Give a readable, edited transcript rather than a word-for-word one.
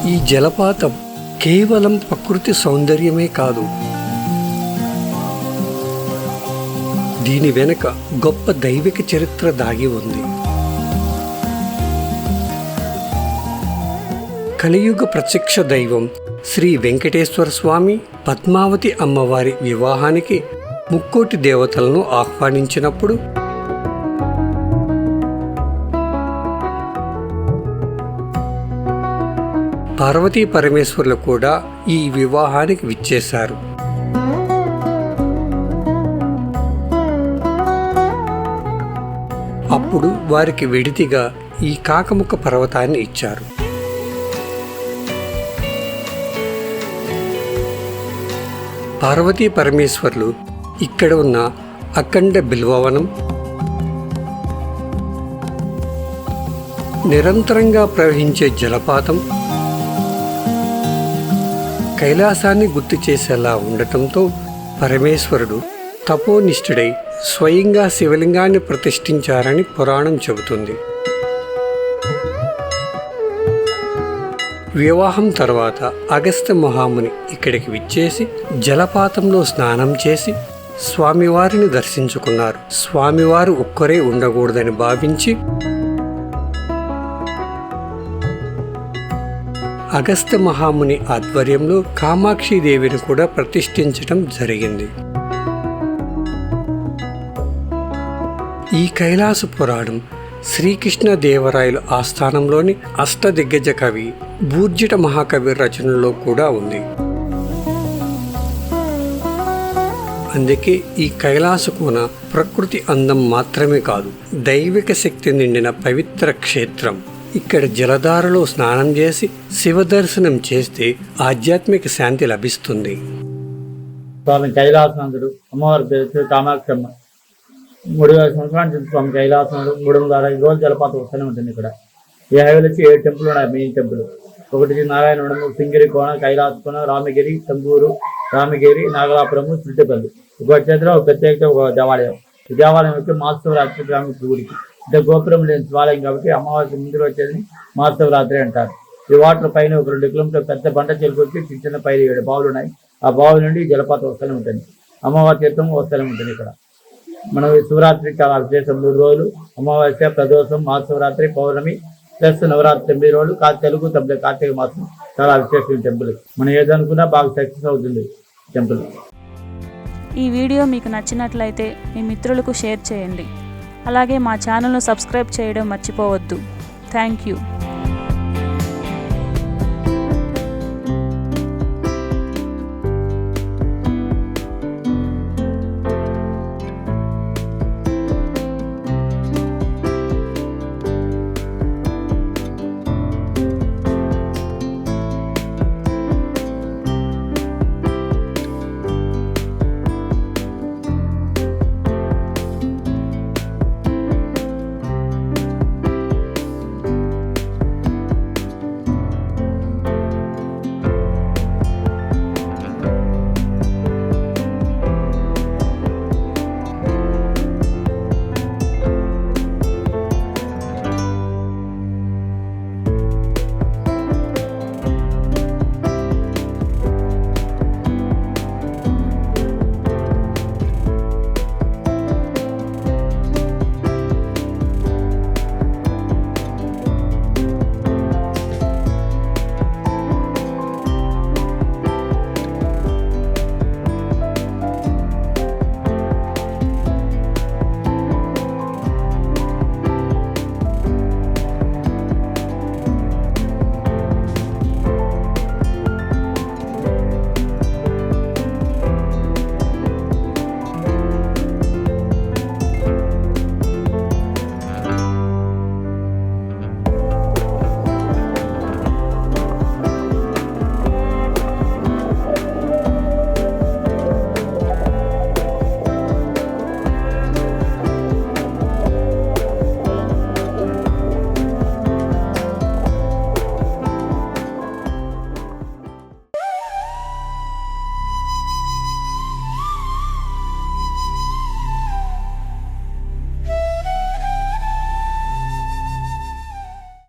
ఈ జలపాతం కేవలం ప్రకృతి సౌందర్యమే కాదు, దీని వెనుక గొప్ప దైవిక చరిత్ర దాగి ఉంది. కలియుగ ప్రత్యక్ష దైవం శ్రీ వెంకటేశ్వర స్వామి పద్మావతి అమ్మవారి వివాహానికి ముక్కోటి దేవతలను ఆహ్వానించినప్పుడు పార్వతీ పరమేశ్వరులు కూడా ఈ వివాహానికి విచ్చేశారు. అప్పుడు వారికి విడితిగా ఈ కాకముఖ పర్వతాన్ని ఇచ్చారు. పార్వతీ పరమేశ్వరులు ఇక్కడ ఉన్న అఖండ బిల్వవనం, నిరంతరంగా ప్రవహించే జలపాతం కైలాసాన్ని గుర్తు చేసేలా ఉండటంతో పరమేశ్వరుడు తపోనిష్ఠుడై స్వయంగా శివలింగాన్ని ప్రతిష్ఠించారని పురాణం చెబుతుంది. వివాహం తర్వాత అగస్త్య మహాముని ఇక్కడికి విచ్చేసి జలపాతంలో స్నానం చేసి స్వామివారిని దర్శించుకున్నారు. స్వామివారు ఒక్కరే ఉండకూడదని భావించి అగస్త్య మహాముని ఆధ్వర్యంలో కామాక్షిదేవిని కూడా ప్రతిష్ఠించడం జరిగింది. ఈ కైలాస పురాణం శ్రీకృష్ణదేవరాయలు ఆస్థానంలోని అష్టదిగ్గజ కవి బూర్జిట మహాకవి రచనలో కూడా ఉంది. అందుకే ఈ కైలాస కోన ప్రకృతి అందం మాత్రమే కాదు, దైవిక శక్తి నిండిన పవిత్ర క్షేత్రం. ఇక్కడ జలధారలో స్నానం చేసి శివ దర్శనం చేస్తే ఆధ్యాత్మిక శాంతి లభిస్తుంది. స్వామి కైలాసనాథుడు అమ్మవారి పేరు కామాక్షమ్మ. 3000 సంవత్సరాల నుంచి స్వామి కైలాసనాథుడు 365 రోజులు జలపాతం వస్తూనే ఉంటుంది. ఇక్కడ ఈ హైవేలో వచ్చి 7 టెంపుల్ ఉన్నాయి. మెయిన్ టెంపుల్ ఒకటి నారాయణవనము, సింగిరి కోన, కైలాస కోన, రామగిరి, తంబూరు, రామగిరి, నాగలాపురము, చుట్టుపల్లి. ఒక చేతిలో ఒక ప్రత్యేకత ఒక దేవాలయం. ఈ దేవాలయం వచ్చి మహాశివరాత్రి గ్రామీణ గుడికి అంటే గోపురం లేని శివాలయం కాబట్టి అమావాస్య ముందు వచ్చేది మహాశివరాత్రి అంటారు. ఈ వాటర్ పైన ఒక 2 కిలోమీటర్ల పెద్ద బండ చెరుకు చిన్న చిన్న పైన 7 బావులు ఉన్నాయి. ఆ బావుల నుండి జలపాతం వస్తూనే ఉంటుంది. అమ్మవారి తీర్థం వస్తూనే ఉంటుంది. ఇక్కడ మనం శివరాత్రి చాలా విశేషం. 3 రోజులు అమావాస్య, ప్రదోషం, మహాశివరాత్రి, పౌర్ణమి ప్లస్ నవరాత్రి 9 రోజులు. తెలుగు తమిళ కార్తీక మాసం చాలా విశేషం టెంపుల్. మనం ఏదనుకున్నా బాగా సక్సెస్ అవుతుంది టెంపుల్. ఈ వీడియో మీకు నచ్చినట్లయితే మీ మిత్రులకు షేర్ చేయండి. అలాగే మా ఛానల్ను సబ్స్క్రైబ్ చేయడం మర్చిపోవద్దు. Thank you.